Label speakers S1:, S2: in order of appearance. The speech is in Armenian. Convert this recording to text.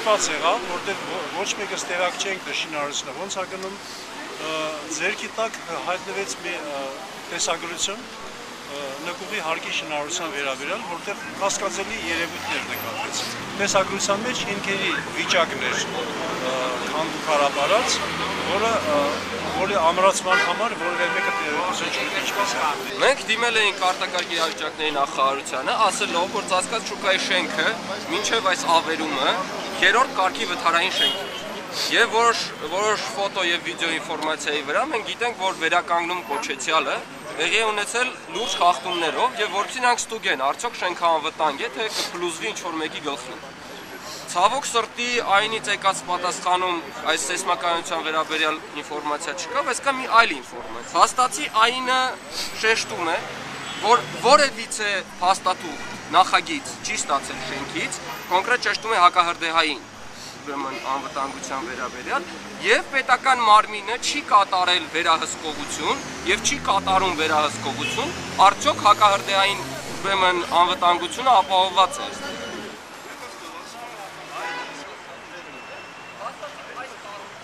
S1: ստիպված եղավ, որտեղ ոչ մեկս տեղակ չենք շինարարությունը ոնց է գնում, ձերքի տակ հայտնվեց մի տեսագրություն նկուղի հարկի շինարարության վերաբերյալ, որտեղ կասկածելի երևույթներ նկատվեցին։ Տեսագրության մեջ հիմքերի վիճակն էր քանդուկարաբարած, որի ամրացման համար որևէ մեկը տեղեկություն ինչպես է։
S2: Մենք դիմել էինք արտակարգ իրավիճակների նախարարությանը, ասելով, որ Ծածկված շուկայի շենքը մինչև այս ավերումը 3-րդ կարգի վթարային շենք է։ Եվ որոշ ֆոտո եւ վիդեո ինֆորմացիայի վրա մենք գիտենք, որ վերականգնում կոչեցյալը եղի է ունեցել լուրջ խախտումներով եւ որպեսզի նրանք ստուգեն, արդյոք շենքը անվտանգ է, թե կփլուզվի ինչ-որ մեկի գլխին։ Ցավոք սրտի այնից եկած պատասխանում այս սեյսմականության վերաբերյալ ինֆորմացիա չկա, բայց կա մի այլ ինֆորմացիա։ Փաստացի այնը շեշտում է, որ որևիցե փաստաթուղթ նախագիծ չի ստացել շենքից, կոնկրետ շեշտում է հակահրդեհային անվտանգության վերաբերյալ եւ պետական մարմինը չի կատարել վերահսկողություն եւ չի կատարում վերահսկողություն, արդյոք հակահրդեհային անվտանգությունը ապահովված է։